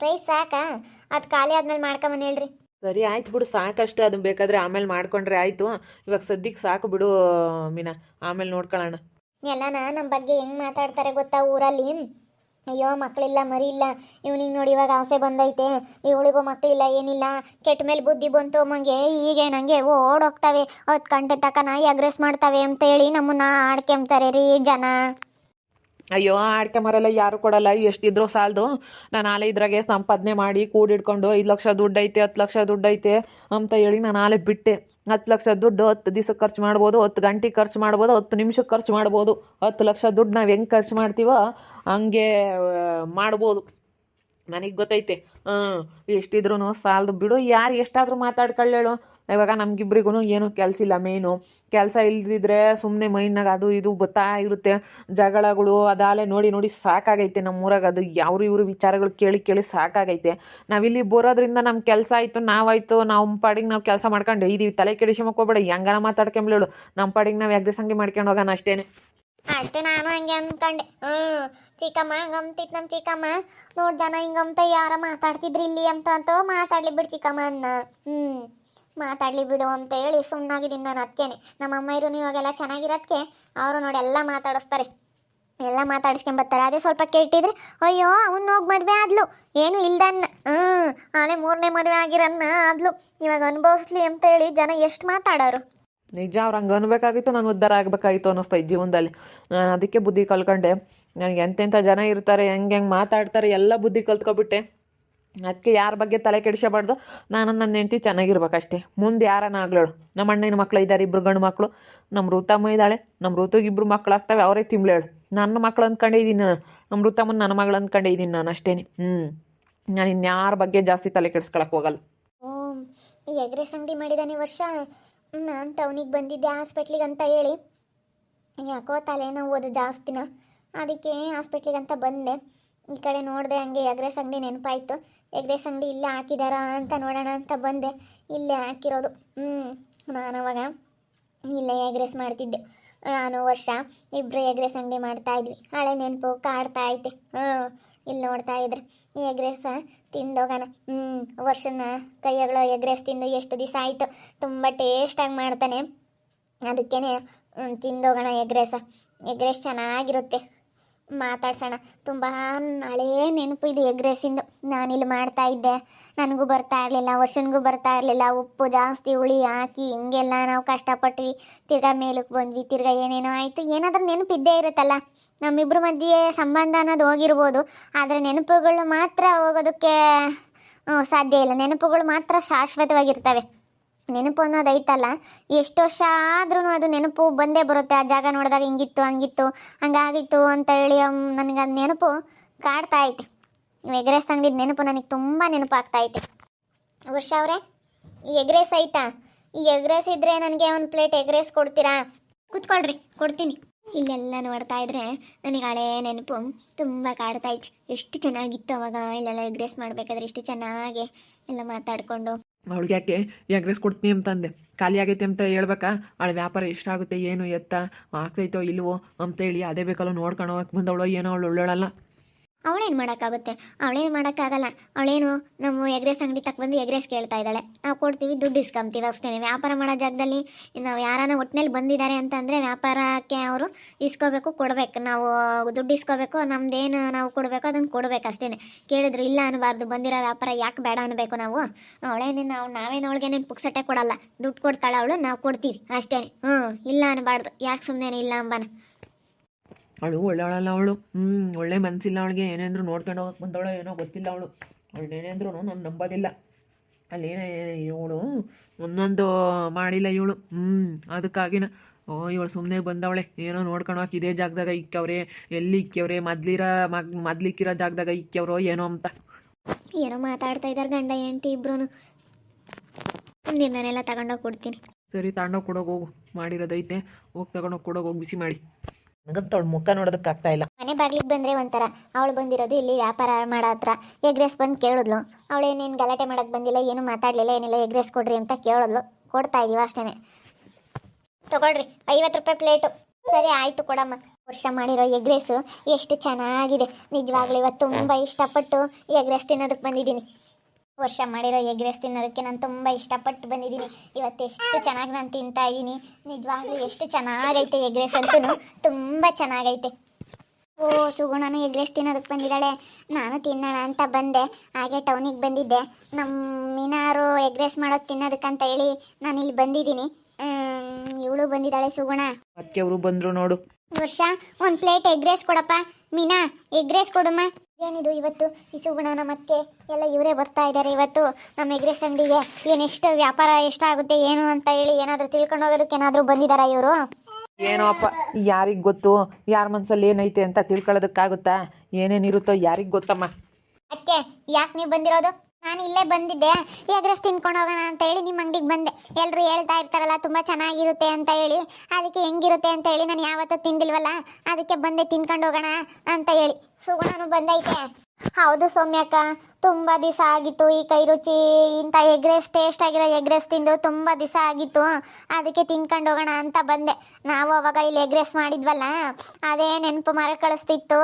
Rice ಸಾಕಾ? ಅದು ಖಾಲಿ ಆದ್ಮೇಲೆ ಮಾಡ್ಕೊಂಬನ್ ಹೇಳ್ರಿ. ಸರಿ ಆಯ್ತು ಬಿಡು, ಸಾಕಷ್ಟು. ಅದನ್ನ ಬೇಕಾದ್ರೆ ಆಮೇಲೆ ಮಾಡ್ಕೊಂಡ್ರೆ ಆಯಿತು. ಇವಾಗ ಸದ್ಯಕ್ಕೆ ಸಾಕು ಬಿಡು ಮೀನಾ, ಆಮೇಲೆ ನೋಡ್ಕೊಳ್ಳೋಣ. ಎಲ್ಲನ ನಮ್ಮ ಬಗ್ಗೆ ಹೆಂಗ್ ಮಾತಾಡ್ತಾರೆ ಗೊತ್ತಾ ಊರಲ್ಲಿ? ಅಯ್ಯೋ ಮಕ್ಕಳಿಲ್ಲ ಮರಿ ಇಲ್ಲ, ಇವ್ನಿಗೆ ನೋಡಿ ಇವಾಗ ಆಸೆ ಬಂದೈತೆ, ಇವಳಿಗೂ ಮಕ್ಕಳಿಲ್ಲ ಏನಿಲ್ಲ, ಕೆಟ್ಟ ಮೇಲೆ ಬುದ್ಧಿ ಬಂತು ಅಮ್ಮಂಗೆ, ಹೀಗೆ ನನಗೆ ಓಡೋಗ್ತವೆ, 10 ಗಂಟೆ ತನಕ ನಾಯಿ ಅಗ್ರೆಸ್ ಮಾಡ್ತವೆ ಅಂತ ಹೇಳಿ ನಮ್ಮನ್ನ ಆಡ್ಕೊಂತಾರೆ ರೀ ಜನ. ಅಯ್ಯೋ ಆಡ್ಕೆ ಮರೆಲ್ಲ ಯಾರು ಕೊಡಲ್ಲ, ಎಷ್ಟಿದ್ರೂ ಸಾಲದು. ನಾನು ಆಲೆ ಇದ್ರಾಗೆ ಸಂಪಾದನೆ ಮಾಡಿ ಕೂಡಿಡ್ಕೊಂಡು 5 ಲಕ್ಷ ದುಡ್ಡು ಐತೆ 10 ಲಕ್ಷ ದುಡ್ಡು ಐತೆ ಅಂತ ಹೇಳಿ ನಾನು ಆಲೆ ಬಿಟ್ಟೆ. 10 ಲಕ್ಷ ದುಡ್ಡು 10 ದಿವಸಕ್ಕೆ ಖರ್ಚು ಮಾಡ್ಬೋದು, 10 ಗಂಟೆಗೆ ಖರ್ಚು ಮಾಡ್ಬೋದು, 10 ನಿಮಿಷಕ್ಕೆ ಖರ್ಚು ಮಾಡ್ಬೋದು. 10 ಲಕ್ಷ ದುಡ್ಡು ನಾವು ಹೆಂಗೆ ಖರ್ಚು ಮಾಡ್ತೀವೋ ಹಂಗೆ ಮಾಡ್ಬೋದು. ನನಗೆ ಗೊತ್ತೈತೆ. ಎಷ್ಟಿದ್ರೂ ಸಾಲದು ಬಿಡು, ಯಾರು ಎಷ್ಟಾದರೂ ಮಾತಾಡ್ಕೊಳ್ಳೇಳು. ಇವಾಗ ನಮಗಿಬ್ರಿಗೂ ಏನು ಕೆಲಸ ಇಲ್ಲ. ಮೇಯ್ನು ಕೆಲಸ ಇಲ್ದಿದ್ರೆ ಸುಮ್ಮನೆ ಮೈಂಡ್ನಾಗ ಅದು ಇದು ಬತ್ತಾ ಇರುತ್ತೆ, ಜಗಳಗಳು ಅದಾಲೆ ನೋಡಿ ನೋಡಿ ಸಾಕಾಗೈತೆ. ನಮ್ಮೂರಾಗ ಅದು ಯಾವ್ರು ಇವರು ವಿಚಾರಗಳು ಕೇಳಿ ಕೇಳಿ ಸಾಕಾಗೈತೆ. ನಾವಿಲ್ಲಿ ಬರೋದ್ರಿಂದ ನಮ್ಮ ಕೆಲಸ ಆಯಿತು, ನಾವಾಯಿತು, ನಮ್ಮ ಪಾಡಿಗೆ ನಾವು ಕೆಲಸ ಮಾಡ್ಕೊಂಡು ಇದೀವಿ. ತಲೆ ಕೆಡಿಸ್ಕೊಂಬೇಡ, ಹೆಂಗಾನ ಮಾತಾಡ್ಕೊಂಬ್ಲೇಳು. ನಮ್ಮ ಪಾಡಿಗೆ ನಾವು ಯಾಕೆ ಸಂಗೆ ಮಾಡ್ಕೊಂಡು ಹೋಗೋಣ ಅಷ್ಟೇನೆ. ಅಷ್ಟೇ ನಾನು ಹಂಗೆ ಅಂದ್ಕೊಂಡೆ. ಚಿಕ್ಕಮ್ಮ ಹಂಗಂತಿತ್ತು ನಮ್ಮ ಚಿಕ್ಕಮ್ಮ. ನೋಡ್ ಜನ ಹಿಂಗಂತ ಯಾರ ಮಾತಾಡ್ತಿದ್ರಿ ಇಲ್ಲಿ ಅಂತ ಮಾತಾಡ್ಲಿ ಬಿಡು ಚಿಕ್ಕಮ್ಮ ಅನ್ನ. ಮಾತಾಡ್ಲಿ ಬಿಡು ಅಂತ ಹೇಳಿ ಸುಮ್ಮನಾಗಿದ್ದೀನಿ ನಾನು. ಅದಕ್ಕೇನೆ ನಮ್ಮ ಅಮ್ಮ ಇರು ಇವಾಗೆಲ್ಲ ಚೆನ್ನಾಗಿರೋದಕ್ಕೆ ಅವರು ನೋಡಿ ಎಲ್ಲ ಮಾತಾಡಿಸ್ತಾರೆ, ಎಲ್ಲ ಮಾತಾಡಿಸ್ಕೊಂಬರ್ತಾರೆ. ಅದೇ ಸ್ವಲ್ಪ ಕೆಟ್ಟಿದ್ರೆ ಅಯ್ಯೋ ಅವ್ನು ಹೋಗಿ ಮದುವೆ ಆದ್ಲು, ಏನು ಇಲ್ದನ್ನ, ಆಲೆ 3ನೇ ಮದುವೆ ಆಗಿರನ್ನ ಆದ್ಲು, ಇವಾಗ ಅನುಭವಿಸ್ಲಿ ಅಂತ ಹೇಳಿ ಜನ ಎಷ್ಟು ಮಾತಾಡೋರು. ನಿಜ, ಅವ್ರು ಹಂಗೆ ಅನ್ಬೇಕಾಗಿತ್ತು, ನಾನು ಉದ್ಧಾರ ಆಗಬೇಕಾಗಿತ್ತು ಅನ್ನಿಸ್ತಾ ಈ ಜೀವನದಲ್ಲಿ. ನಾನು ಅದಕ್ಕೆ ಬುದ್ಧಿ ಕಲ್ಕೊಂಡೆ. ನನಗೆ ಎಂತೆಂಥ ಜನ ಇರ್ತಾರೆ, ಹೆಂಗೆ ಮಾತಾಡ್ತಾರೆ ಎಲ್ಲ ಬುದ್ಧಿ ಕಲ್ತ್ಕೊಬಿಟ್ಟೆ. ಅದಕ್ಕೆ ಯಾರ ಬಗ್ಗೆ ತಲೆ ಕೆಡಿಸಬಾರ್ದು. ನಾನು ನನ್ನ ಹೆಂಡತಿ ಚೆನ್ನಾಗಿರ್ಬೇಕಷ್ಟೇ. ಮುಂದೆ ಯಾರನ್ನ ಆಗ್ಲೇಳು. ನಮ್ಮ ಅಣ್ಣನ ಮಕ್ಳು ಇದ್ದಾರೆ, 2 ಗಂಡು ಮಕ್ಕಳು. ನಮ್ಮ ಋತಮ್ಮ ಇದ್ದಾಳೆ, ನಮ್ಮ ಋತುಗೆ 2 ಮಕ್ಕಳಾಗ್ತವೆ, ಅವರೇ ತಿಂಬ್ಲೇಳು. ನನ್ನ ಮಕ್ಳು ಅಂದ್ಕೊಂಡೇ ಇದ್ದೀನಿ ನಾನು, ನಮ್ಮ ಋತಮ್ಮನ ನನ್ನ ಮಗಳು ಅಂದ್ಕೊಂಡೇ ಇದ್ದೀನಿ ನಾನು ಅಷ್ಟೇ. ನಾನು ಇನ್ಯಾರ ಬಗ್ಗೆ ಜಾಸ್ತಿ ತಲೆ ಕೆಡಿಸ್ಕೊಳಕ್ಕೆ ಹೋಗಲ್ಲ. ಈ ಎಗ್ರೆಸ್ ಅಂಗಡಿ ಮಾಡಿದ್ದಾನೆ ವರ್ಷ. ನಾನು ಟೌನಿಗೆ ಬಂದಿದ್ದೆ ಹಾಸ್ಪಿಟ್ಲಿಗೆ ಅಂತ ಹೇಳಿ, ಯಾಕೋ ತಲೆನೋವು ಓದು ಜಾಸ್ತಿನ, ಅದಕ್ಕೆ ಹಾಸ್ಪಿಟ್ಲಿಗೆ ಅಂತ ಬಂದೆ. ಈ ಕಡೆ ನೋಡಿದೆ, ಹಂಗೆ ಎಗ್ರೆಸ್ ಅಂಗಡಿ ನೆನಪಾಯಿತು. ಎಗ್ರೆಸ್ ಅಂಗಡಿ ಇಲ್ಲೇ ಹಾಕಿದಾರ ಅಂತ ನೋಡೋಣ ಅಂತ ಬಂದೆ. ಇಲ್ಲೇ ಹಾಕಿರೋದು. ನಾನು ಅವಾಗ ಇಲ್ಲೇ ಎಗ್ರೆಸ್ ಮಾಡ್ತಿದ್ದೆ. ನಾನು ವರ್ಷ ಇಬ್ಬರು ಎಗ್ರೆಸ್ ಅಂಗಡಿ ಮಾಡ್ತಾಯಿದ್ವಿ. ಹಳೆ ನೆನಪು ಕಾಡ್ತಾ ಐತೆ. ಇಲ್ಲಿ ನೋಡ್ತಾ ಇದ್ರೆ ಈ ಎಗ್ರೆಸ್ ತಿಂದೋಗೋಣ. ವರ್ಷನ ಕೈಯಾಗಳು ಎಗ್ರೆಸ್ ತಿಂದು ಎಷ್ಟು ದಿವಸ ಆಯಿತು. ತುಂಬ ಟೇಸ್ಟಾಗಿ ಮಾಡ್ತಾನೆ, ಅದಕ್ಕೇ ತಿಂದೋಗೋಣ ಎಗ್ರೆಸ್ ಚೆನ್ನಾಗಿರುತ್ತೆ. ಮಾತಾಡ್ಸೋಣ. ತುಂಬ ಹಳೇ ನೆನಪು ಇದು ಎಗ್ರೆಸ್ಸಿಂದು. ನಾನಿಲ್ಲಿ ಮಾಡ್ತಾಯಿದ್ದೆ, ನನಗೂ ಬರ್ತಾ ಇರಲಿಲ್ಲ, ವರ್ಷನಿಗೂ ಬರ್ತಾ ಇರಲಿಲ್ಲ. ಉಪ್ಪು ಜಾಸ್ತಿ ಹುಳಿ ಹಾಕಿ ಹಿಂಗೆಲ್ಲ ನಾವು ಕಷ್ಟಪಟ್ವಿ. ತಿರ್ಗಾ ಮೇಲಕ್ಕೆ ಬಂದ್ವಿ, ತಿರ್ಗಾ ಏನೇನೋ ಆಯಿತು. ಏನಾದರೂ ನೆನಪಿದ್ದೇ ಇರುತ್ತಲ್ಲ. ನಮ್ಮಿಬ್ಬರ ಮಧ್ಯೆ ಸಂಬಂಧ ಅನ್ನೋದು ಹೋಗಿರ್ಬೋದು, ಆದರೆ ನೆನಪುಗಳು ಮಾತ್ರ ಹೋಗೋದಕ್ಕೆ ಸಾಧ್ಯ ಇಲ್ಲ. ನೆನಪುಗಳು ಮಾತ್ರ ಶಾಶ್ವತವಾಗಿರ್ತವೆ. ನೆನಪು ಅನ್ನೋದು ಐತಲ್ಲ, ಎಷ್ಟು ವರ್ಷ ಆದ್ರೂ ಅದು ನೆನಪು ಬಂದೇ ಬರುತ್ತೆ. ಆ ಜಾಗ ನೋಡಿದಾಗ ಹಿಂಗಿತ್ತು ಹಂಗಿತ್ತು ಹಂಗಾಗಿತ್ತು ಅಂತ ಹೇಳಿ ನನಗೆ ಅದು ನೆನಪು ಕಾಡ್ತಾ ಐತೆ. ಎಗ್ರೆಸ್ ಅಂಗಡಿದ ನೆನಪು ನನಗೆ ತುಂಬ ನೆನಪಾಗ್ತಾ ಐತೆ. ವರ್ಷ ಅವರೇ, ಈ ಎಗ್ರೆಸ್ ಐತಾ? ಈ ಎಗ್ರೆಸ್ ಇದ್ದರೆ ನನಗೆ 1 ಪ್ಲೇಟ್ ಎಗ್ರೆಸ್ ಕೊಡ್ತೀರಾ? ಕೂತ್ಕೊಳ್ರಿ, ಕೊಡ್ತೀನಿ. ಇಲ್ಲೆಲ್ಲ ನೋಡ್ತಾ ಇದ್ರೆ ನನಗೆ ಹಳೇ ನೆನಪು ತುಂಬ ಕಾಡ್ತಾ ಇತ್ತು. ಎಷ್ಟು ಚೆನ್ನಾಗಿತ್ತು ಅವಾಗ ಇಲ್ಲೆಲ್ಲ ಎಗ್ರೆಸ್ ಮಾಡಬೇಕಾದ್ರೆ, ಎಷ್ಟು ಚೆನ್ನಾಗಿ ಎಲ್ಲ ಮಾತಾಡಿಕೊಂಡು. ಅವಳಿಗೆ ಯಾಕೆ ಎಗ್ರೆಸ್ ಕೊಡ್ತೀನಿ ಅಂತಂದೆ, ಖಾಲಿ ಆಗೈತೆ ಅಂತ ಹೇಳ್ಬೇಕಾ? ಅವಳ ವ್ಯಾಪಾರ ಎಷ್ಟಾಗುತ್ತೆ, ಏನು ಎತ್ತ ಆಗ್ತೈತೋ ಇಲ್ವೋ ಅಂತೇಳಿ ಅದೇ ಬೇಕಲ್ಲ ನೋಡ್ಕೊಂಡು ಹೋಗಕ್ಕೆ ಬಂದವಳು. ಏನೋ ಅವಳು ಒಳ್ಳೇಳಲ್ಲ. ಅವಳೇನು ಮಾಡೋಕ್ಕಾಗುತ್ತೆ? ಅವಳೇನು ಮಾಡೋಕ್ಕಾಗಲ್ಲ. ಅವಳೇನು ನಮ್ಮ ಎಗ್ರೆಸ್ ಅಂಗಡಿ ತಕ್ಕ ಬಂದು ಎಗ್ರೆಸ್ ಕೇಳ್ತಾ ಇದ್ದಾಳೆ, ನಾವು ಕೊಡ್ತೀವಿ, ದುಡ್ಡು ಇಸ್ಕೊಂತೀವಿ ಅಷ್ಟೇ. ವ್ಯಾಪಾರ ಮಾಡೋ ಜಾಗದಲ್ಲಿ ನಾವು ಯಾರನ್ನ ಒಟ್ಟಿನಲ್ಲಿ ಬಂದಿದ್ದಾರೆ ಅಂತಂದರೆ ವ್ಯಾಪಾರಕ್ಕೆ ಅವರು ಇಸ್ಕೋಬೇಕು, ಕೊಡಬೇಕು. ನಾವು ದುಡ್ಡು ಇಸ್ಕೋಬೇಕು, ನಮ್ದೇನು ನಾವು ಕೊಡಬೇಕು ಅದನ್ನು ಕೊಡಬೇಕು ಅಷ್ಟೇ. ಕೇಳಿದ್ರು ಇಲ್ಲ ಅನ್ನಬಾರ್ದು. ಬಂದಿರೋ ವ್ಯಾಪಾರ ಯಾಕೆ ಬೇಡ ಅನ್ನಬೇಕು ನಾವು? ಅವಳೇನೇನು ನಾವೇನು ಅವಳಿಗೇನೇನು ಪುಕ್ಸಟ್ಟೆ ಕೊಡಲ್ಲ, ದುಡ್ಡು ಕೊಡ್ತಾಳೆ ಅವಳು, ನಾವು ಕೊಡ್ತೀವಿ ಅಷ್ಟೇ. ಇಲ್ಲ ಅನ್ನಬಾರ್ದು. ಯಾಕೆ ಸುಮ್ಮನೆ ಇಲ್ಲ ಅಂಬನ. ಅವಳು ಒಳ್ಳೆಯವಳಲ್ಲ ಅವಳು. ಒಳ್ಳೆ ಮನಸ್ಸಿಲ್ಲ ಅವಳಿಗೆ. ಏನೇಂದ್ರು ನೋಡ್ಕೊಂಡು ಹೋಗಕ್ಕೆ ಬಂದವಳು ಏನೋ ಗೊತ್ತಿಲ್ಲ ಅವಳು. ಅವಳೇನೇಂದ್ರು ನಾನು ನಂಬೋದಿಲ್ಲ. ಅಲ್ಲೇನೇ ಇವಳು ಒಂದೊಂದು ಮಾಡಿಲ್ಲ ಇವಳು. ಅದಕ್ಕಾಗಿನ ಇವಳು ಸುಮ್ಮನೆ ಬಂದವಳೆ. ಏನೋ ನೋಡ್ಕೊಂಡು ಹೋಗಕ್ಕೆ ಇದೇ ಜಾಗದಾಗ ಇಕ್ಕವ್ರೆ, ಎಲ್ಲಿ ಇಕ್ಕವ್ರೆ, ಮೊದ್ಲಿಕ್ಕಿರೋ ಜಾಗದಾಗ ಇಕ್ಕವ್ರೋ ಏನೋ ಅಂತ ಏನೋ ಮಾತಾಡ್ತಾ ಇದ್ದಾರೆ ಗಂಡ ಹೆಂಡತಿ ಇಬ್ರು. ನಾನೆಲ್ಲ ತಗೊಂಡೋಗಿ ಕೊಡ್ತೀನಿ. ಸರಿ, ತಗೊಂಡೋಗಿ ಕೊಡೋಗಿ ಹೋಗು. ಮಾಡಿರೋದೈತೆ, ಹೋಗಿ ತಗೊಂಡೋಗಿ ಕೊಡೋಗಿ ಹೋಗಿ ಬಿಸಿ ಮಾಡಿ. ನನಗಂತ ಅವಳು ಮುಖ ನೋಡೋದಕ್ಕಾಗ್ತಾ ಇಲ್ಲ. ಮನೆ ಬಾಗಿಲಿಗೆ ಬಂದರೆ ಒಂಥರ. ಅವಳು ಬಂದಿರೋದು ಇಲ್ಲಿ ವ್ಯಾಪಾರ ಮಾಡೋ ಹತ್ರ. ಎಗ್ರೆಸ್ ಬಂದು ಕೇಳಿದ್ಲು. ಅವಳೇನೇನು ಗಲಾಟೆ ಮಾಡೋಕ್ಕೆ ಬಂದಿಲ್ಲ, ಏನು ಮಾತಾಡಲಿಲ್ಲ, ಏನಿಲ್ಲ. ಎಗ್ರೆಸ್ ಕೊಡ್ರಿ ಅಂತ ಕೇಳಿದ್ಲು, ಕೊಡ್ತಾ ಇದೀವಿ ಅಷ್ಟೇ. ತೊಗೊಳ್ರಿ, 50 ರೂಪಾಯಿ ಪ್ಲೇಟು. ಸರಿ ಆಯಿತು ಕೊಡಮ್ಮ. ವರ್ಷ ಮಾಡಿರೋ ಎಗ್ ರೈಸು ಎಷ್ಟು ಚೆನ್ನಾಗಿದೆ, ನಿಜವಾಗ್ಲೂ ಇವತ್ತು ತುಂಬ ಇಷ್ಟಪಟ್ಟು ಎಗ್ ರೈಸ್ ತಿನ್ನೋದಕ್ಕೆ ಬಂದಿದ್ದೀನಿ. ವರ್ಷ ಮಾಡಿರೋ ಎಗ್ ರೈಸ್ ತಿನ್ನೋದಕ್ಕೆ ನಾನು ತುಂಬ ಇಷ್ಟಪಟ್ಟು ಬಂದಿದ್ದೀನಿ. ಇವತ್ತು ಎಷ್ಟು ಚೆನ್ನಾಗಿ ನಾನು ತಿಂತಾ ಇದ್ದೀನಿ, ನಿಜವಾಗ್ಲೂ ಎಷ್ಟು ಚೆನ್ನಾಗೈತೆ ಎಗ್ ರೈಸ್ ಅಂತೂ ತುಂಬ ಚೆನ್ನಾಗೈತೆ. ಓ ಸುಗುಣನು ಎಗ್ ರೈಸ್ ತಿನ್ನೋದಕ್ಕೆ ಬಂದಿದ್ದಾಳೆ, ನಾನು ತಿನ್ನೋಣ ಅಂತ ಬಂದೆ. ಹಾಗೆ ಟೌನಿಗೆ ಬಂದಿದ್ದೆ, ನಮ್ಮ ಮೀನಾರು ಎಗ್ ರೈಸ್ ಮಾಡೋದು ತಿನ್ನೋದಕ್ಕಂತ ಹೇಳಿ ನಾನು ಇಲ್ಲಿ ಬಂದಿದ್ದೀನಿ. ಇವಳು ಬಂದಿದ್ದಾಳೆ ಸುಗುಣ. ಅದಕ್ಕೆ ಅವರು ಬಂದರು ನೋಡು. ವರ್ಷ ಒಂದು ಪ್ಲೇಟ್ ಎಗ್ ರೈಸ್ ಕೊಡಪ್ಪ. ಮೀನಾ ಎಗ್ ರೈಸ್ ಕೊಡಮ್ಮ. ಏನಿದು ಇವತ್ತು ಈ ಸುಗುಣನ ಮತ್ತೆ ಎಲ್ಲ ಇವರೇ ಬರ್ತಾ ಇದ್ದಾರೆ ಇವತ್ತು ನಮ್ಮ ಎಗ್ ರೈಸ್ ಅಂಗಡಿಗೆ. ಏನೆಷ್ಟು ವ್ಯಾಪಾರ ಎಷ್ಟಾಗುತ್ತೆ ಏನು ಅಂತ ಹೇಳಿ ಏನಾದರೂ ತಿಳ್ಕೊಂಡು ಹೋಗೋದಕ್ಕೆ ಏನಾದರೂ ಬಂದಿದ್ದಾರಾ ಇವರು? ಏನೋ ಅಪ್ಪ, ಯಾರಿಗೆ ಗೊತ್ತು ಯಾರ ಮನಸ್ಸಲ್ಲಿ ಏನೈತೆ ಅಂತ ತಿಳ್ಕೊಳ್ಳೋದಕ್ಕಾಗುತ್ತಾ? ಏನೇನಿರುತ್ತೋ ಯಾರಿಗೆ ಗೊತ್ತಮ್ಮ. ಅದಕ್ಕೆ ಯಾಕೆ ನೀವು ಬಂದಿರೋದು? ನಾನು ಇಲ್ಲೇ ಬಂದಿದ್ದೆ, ಎಗ್ ರೈಸ್ ತಿನ್ಕೊಂಡು ಹೋಗೋಣ ಅಂತ ಹೇಳಿ ನಿಮ್ಮ ಅಂಗಡಿಗೆ ಬಂದೆ. ಎಲ್ಲರೂ ಹೇಳ್ತಾ ಇರ್ತಾರಲ್ಲ ತುಂಬ ಚೆನ್ನಾಗಿರುತ್ತೆ ಅಂತ ಹೇಳಿ, ಅದಕ್ಕೆ ಹೆಂಗಿರುತ್ತೆ ಅಂತ ಹೇಳಿ ನಾನು ಯಾವತ್ತೂ ತಿಂದಿಲ್ವಲ್ಲ, ಅದಕ್ಕೆ ಬಂದೆ ತಿನ್ಕೊಂಡು ಹೋಗೋಣ ಅಂತ ಹೇಳಿ. ಸುಗುಣನು ಬಂದೈತೆ. ಹೌದು ಸೌಮ್ಯಕ್ಕ, ತುಂಬ ದಿವಸ ಆಗಿತ್ತು ಈ ಕೈ ರುಚಿ ಇಂಥ ಎಗ್ ರೈಸ್ ಟೇಸ್ಟ್ ಆಗಿರೋ ಎಗ್ ರೈಸ್ ತಿಂದು ತುಂಬ ದಿವಸ ಆಗಿತ್ತು, ಅದಕ್ಕೆ ತಿನ್ಕೊಂಡು ಹೋಗೋಣ ಅಂತ ಬಂದೆ. ನಾವು ಅವಾಗ ಇಲ್ಲಿ ಎಗ್ ರೈಸ್ ಮಾಡಿದ್ವಲ್ಲ, ಅದೇ ನೆನಪು ಮರ ಕಳಿಸ್ತಿತ್ತು.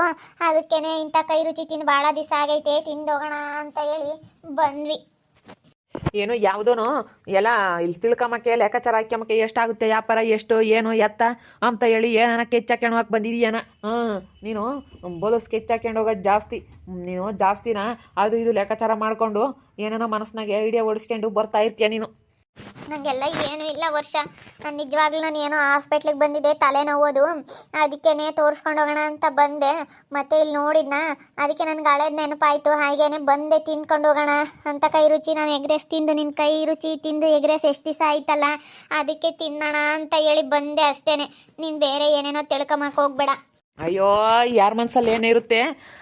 ಅದಕ್ಕೇನೆ ಇಂಥ ಕೈ ರುಚಿ ತಿಂದು ಭಾಳ ದಿವಸ ಆಗೈತೆ, ತಿಂದು ಹೋಗೋಣ ಅಂತ ಹೇಳಿ ಬಂದ್ವಿ. ಏನೋ ಯಾವುದೋನೋ ಎಲ್ಲ ಇಲ್ಲಿ ತಿಳ್ಕೊಂಬಕ್ಕೆ ಲೆಕ್ಕಾಚಾರ ಹಾಕ್ಯಮಕ್ಕೆ ಎಷ್ಟಾಗುತ್ತೆ ವ್ಯಾಪಾರ, ಎಷ್ಟು ಏನು ಎತ್ತ ಅಂತ ಹೇಳಿ ಏನಾನ ಸ್ಕೆಚ್ ಹಾಕ್ಕೊಂಡು ಹೋಗಕ್ಕೆ ಬಂದಿದೀಯನ. ನೀನು ಬೋಲು ಸ್ಕೆಚ್ ಹಾಕ್ಕೊಂಡು ಹೋಗೋದು ಜಾಸ್ತಿ, ನೀನು ಜಾಸ್ತಿನ ಅದು ಇದು ಲೆಕ್ಕಾಚಾರ ಮಾಡಿಕೊಂಡು ಏನೇನೋ ಮನಸ್ಸಿನಾಗೆ ಐಡಿಯಾ ಓಡಿಸ್ಕೊಂಡು ಬರ್ತಾ ಇರ್ತೀಯ ನೀನು. ನನಗೆಲ್ಲ ಏನೂ ಇಲ್ಲ ವರ್ಷ, ನಾನು ನಿಜವಾಗ್ಲೂ ನಾನು ಏನೋ ಹಾಸ್ಪಿಟ್ಲಿಗೆ ಬಂದಿದ್ದೆ, ತಲೆನೋವೋದು, ಅದಕ್ಕೇ ತೋರಿಸ್ಕೊಂಡು ಹೋಗೋಣ ಅಂತ ಬಂದೆ. ಮತ್ತೆ ಇಲ್ಲಿ ನೋಡಿದ್ನ, ಅದಕ್ಕೆ ನನಗೆ ಹಳೇದು ನೆನಪಾಯಿತು. ಹಾಗೇನೆ ಬಂದೆ ತಿನ್ಕೊಂಡು ಹೋಗೋಣ ಅಂತ. ಕೈ ರುಚಿ ನಾನು ಎಗ್ ರೈಸ್ ತಿಂದು, ನಿನ್ನ ಕೈ ರುಚಿ ತಿಂದು ಎಗ್ ರೈಸ್ ಎಷ್ಟು ದಿವಸ ಆಯ್ತಲ್ಲ, ಅದಕ್ಕೆ ತಿನ್ನೋಣ ಅಂತ ಹೇಳಿ ಬಂದೆ ಅಷ್ಟೇ. ನೀನು ಬೇರೆ ಏನೇನೋ ತಿಳ್ಕೊಂಬಕ್ಕೆ ಹೋಗ್ಬೇಡ. ಅಯ್ಯೋ, ಯಾರ ಮನಸ್ಸಲ್ಲಿ ಏನಿರುತ್ತೆ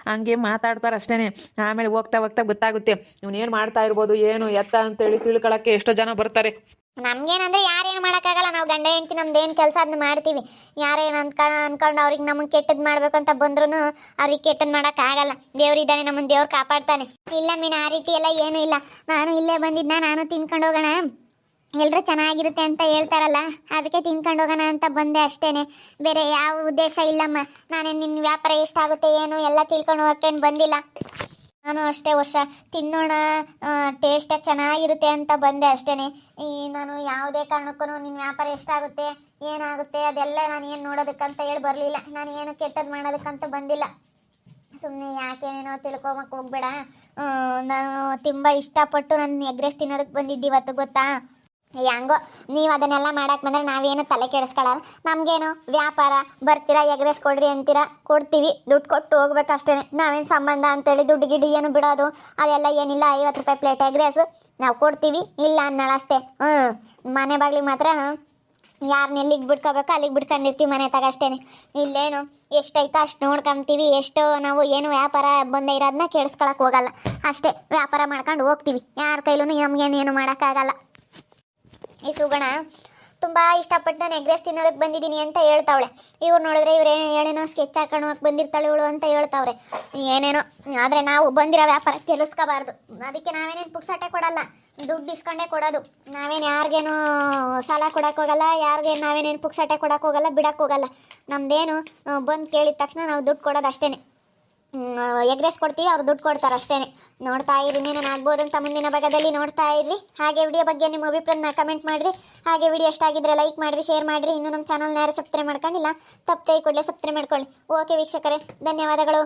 ಹಂಗೆ ಮಾತಾಡ್ತಾರೆ ಅಷ್ಟೇ. ಆಮೇಲೆ ಹೋಗ್ತಾ ಹೋಗ್ತಾ ಗೊತ್ತಾಗುತ್ತೆ ಇವನೇನು ಮಾಡ್ತಾ ಇರ್ಬೋದು ಏನು ಎತ್ತ ಅಂತೇಳಿ ತಿಳ್ಕೊಳಕ್ಕೆ ಎಷ್ಟೋ ಜನ ಬರ್ತಾರೆ. ನಮ್ಗೇನಂದ್ರೆ ಯಾರೇನು ಮಾಡೋಕ್ಕಾಗಲ್ಲ, ನಾವು ಗಂಡ ಹೆಂಡ್ತಿ ನಮ್ದೇನು ಕೆಲಸ ಅದನ್ನ ಮಾಡ್ತೀವಿ. ಯಾರೇನು ಅನ್ಕೊಂಡು ಅವ್ರಿಗೆ ನಮಗೆ ಕೆಟ್ಟದ್ದು ಮಾಡ್ಬೇಕು ಅಂತ ಬಂದ್ರೂ ಅವ್ರಿಗೆ ಕೆಟ್ಟದ್ದು ಮಾಡೋಕ್ಕಾಗಲ್ಲ. ದೇವ್ರಿದ್ದಾನೆ, ನಮ್ಮನ್ನು ದೇವ್ರು ಕಾಪಾಡ್ತಾನೆ. ಇಲ್ಲ ಮೀನು, ಆ ರೀತಿ ಎಲ್ಲ ಏನೂ ಇಲ್ಲ. ನಾನು ಇಲ್ಲೇ ಬಂದಿದ್ನ, ನಾನು ತಿನ್ಕೊಂಡು ಹೋಗೋಣ, ಎಲ್ಲರೂ ಚೆನ್ನಾಗಿರುತ್ತೆ ಅಂತ ಹೇಳ್ತಾರಲ್ಲ, ಅದಕ್ಕೆ ತಿನ್ಕೊಂಡು ಹೋಗೋಣ ಅಂತ ಬಂದೆ ಅಷ್ಟೇ. ಬೇರೆ ಯಾವ ಉದ್ದೇಶ ಇಲ್ಲಮ್ಮ. ನಾನೇ ನಿನ್ನ ವ್ಯಾಪಾರ ಎಷ್ಟಾಗುತ್ತೆ ಏನು ಎಲ್ಲ ತಿಳ್ಕೊಂಡು ಹೋಗೋಕ್ಕೇನು ಬಂದಿಲ್ಲ. ನಾನು ಅಷ್ಟೇ ವರ್ಷ ತಿನ್ನೋಣ, ಟೇಸ್ಟಾಗಿ ಚೆನ್ನಾಗಿರುತ್ತೆ ಅಂತ ಬಂದೆ ಅಷ್ಟೇ. ನಾನು ಯಾವುದೇ ಕಾರಣಕ್ಕೂ ನಿನ್ನ ವ್ಯಾಪಾರ ಎಷ್ಟಾಗುತ್ತೆ ಏನಾಗುತ್ತೆ ಅದೆಲ್ಲ ನಾನು ಏನು ನೋಡೋದಕ್ಕಂತ ಹೇಳಿ ಬರಲಿಲ್ಲ. ನಾನು ಏನು ಕೆಟ್ಟದ್ದು ಮಾಡೋದಕ್ಕಂತ ಬಂದಿಲ್ಲ. ಸುಮ್ಮನೆ ಯಾಕೇನೇನೋ ತಿಳ್ಕೊಳಕ್ಕೆ ಹೋಗ್ಬೇಡ. ನಾನು ತುಂಬ ಇಷ್ಟಪಟ್ಟು ನನ್ನ ಎಗ್ ರೈಸ್ ತಿನ್ನೋದಕ್ಕೆ ಬಂದಿದ್ದು ಇವತ್ತು, ಗೊತ್ತಾ? ಹೆಂಗೋ ನೀವು ಅದನ್ನೆಲ್ಲ ಮಾಡಕ್ಕೆ ಬಂದರೆ ನಾವೇನು ತಲೆ ಕೆಡಿಸ್ಕೊಳ್ಳಲ್ಲ. ನಮಗೇನು ವ್ಯಾಪಾರ, ಬರ್ತೀರಾ ಎಗ್ ರೈಸ್ ಕೊಡ್ರಿ ಅಂತೀರಾ, ಕೊಡ್ತೀವಿ, ದುಡ್ಡು ಕೊಟ್ಟು ಹೋಗ್ಬೇಕಷ್ಟೇ. ನಾವೇನು ಸಂಬಂಧ ಅಂತೇಳಿ ದುಡ್ಡು ಗಿಡ್ಡು ಏನು ಬಿಡೋದು ಅದೆಲ್ಲ ಏನಿಲ್ಲ. 50 ರೂಪಾಯಿ ಪ್ಲೇಟ್ ಎಗ್ ರೈಸು ನಾವು ಕೊಡ್ತೀವಿ, ಇಲ್ಲ ಅನ್ನೋಳು ಅಷ್ಟೇ. ಮನೆ ಬಾಗಿಲಿಗೆ ಮಾತ್ರ ಯಾರನ್ನ ಎಲ್ಲಿಗೆ ಬಿಡ್ಕೋಬೇಕು ಅಲ್ಲಿಗೆ ಬಿಡ್ಕೊಂಡಿರ್ತೀವಿ ಮನೆ ತಗ ಅಷ್ಟೇ. ಇಲ್ಲೇನು ಎಷ್ಟೈತೋ ಅಷ್ಟು ನೋಡ್ಕೊಂತೀವಿ, ಎಷ್ಟು ನಾವು ಏನು ವ್ಯಾಪಾರ ಬಂದೇ ಇರೋದನ್ನ ಕೆಡಿಸ್ಕೊಳಕ್ಕೆ ಹೋಗಲ್ಲ ಅಷ್ಟೇ. ವ್ಯಾಪಾರ ಮಾಡ್ಕೊಂಡು ಹೋಗ್ತೀವಿ, ಯಾರ ಕೈಲೂ ನಮಗೇನೇನು ಮಾಡೋಕ್ಕಾಗಲ್ಲ. ಈ ಸುಗಣ ತುಂಬ ಇಷ್ಟಪಟ್ಟು ನಾನು ಎಗ್ ರೈಸ್ ತಿನ್ನೋದಕ್ಕೆ ಬಂದಿದ್ದೀನಿ ಅಂತ ಹೇಳ್ತಾವಳೆ. ಇವ್ರು ನೋಡಿದ್ರೆ ಇವ್ರು ಏನೇನೋ ಸ್ಕೆಚ್ ಹಾಕೊಂಡು ಹೋಗಿ ಬಂದಿರ್ತಾಳೆ ಇವಳು ಅಂತ ಹೇಳ್ತಾವ್ರೆ. ಏನೇನೋ ಆದರೆ ನಾವು ಬಂದಿರೋ ವ್ಯಾಪಾರ ಕೆಲಿಸ್ಕೋಬಾರ್ದು. ಅದಕ್ಕೆ ನಾವೇನೇನು ಪುಕ್ಸಾಟೆ ಕೊಡಲ್ಲ, ದುಡ್ಡು ಇಸ್ಕೊಂಡೇ ಕೊಡೋದು. ನಾವೇನು ಯಾರಿಗೇನು ಸಾಲ ಕೊಡೋಕೆ ಹೋಗಲ್ಲ, ಯಾರಿಗೇನು ನಾವೇನೇನು ಪುಕ್ಸಾಟೆ ಕೊಡೋಕೆ ಹೋಗಲ್ಲ, ಬಿಡೋಕ್ಕೆ ಹೋಗಲ್ಲ. ನಮ್ಮದೇನು ಬಂದು ಕೇಳಿದ ತಕ್ಷಣ ನಾವು ದುಡ್ಡು ಕೊಡೋದು ಅಷ್ಟೇ. ಎಗ್ ರೈಸ್ ಕೊಡ್ತೀವಿ, ಅವ್ರು ದುಡ್ಡು ಕೊಡ್ತಾರೆ ಅಷ್ಟೇ. ನೋಡ್ತಾ ಇರಿ, ನಾನು ಆಗ್ಬೋದು ಅಂತ ಮುಂದಿನ ಭಾಗದಲ್ಲಿ ನೋಡ್ತಾ ಇರ್ರಿ. ಹಾಗೆ ವಿಡಿಯೋ ಬಗ್ಗೆ ನಿಮ್ಮ ಅಭಿಪ್ರಾಯನ ಕಮೆಂಟ್ ಮಾಡಿರಿ. ಹಾಗೆ ವಿಡಿಯೋ ಎಷ್ಟಾಗಿದ್ರೆ ಲೈಕ್ ಮಾಡಿರಿ, ಶೇರ್ ಮಾಡಿರಿ. ಇನ್ನೂ ನಮ್ಮ ಚಾನಲ್ನ ಯಾರು ಸಬ್ಸ್ಕ್ರೈಬ್ ಮಾಡ್ಕೊಂಡಿಲ್ಲ, ತಪ್ಪದೆ ಕೂಡಲೇ ಸಬ್ಸ್ಕ್ರೈಬ್ ಮಾಡ್ಕೊಳ್ಳಿ. ಓಕೆ ವೀಕ್ಷಕರೇ, ಧನ್ಯವಾದಗಳು.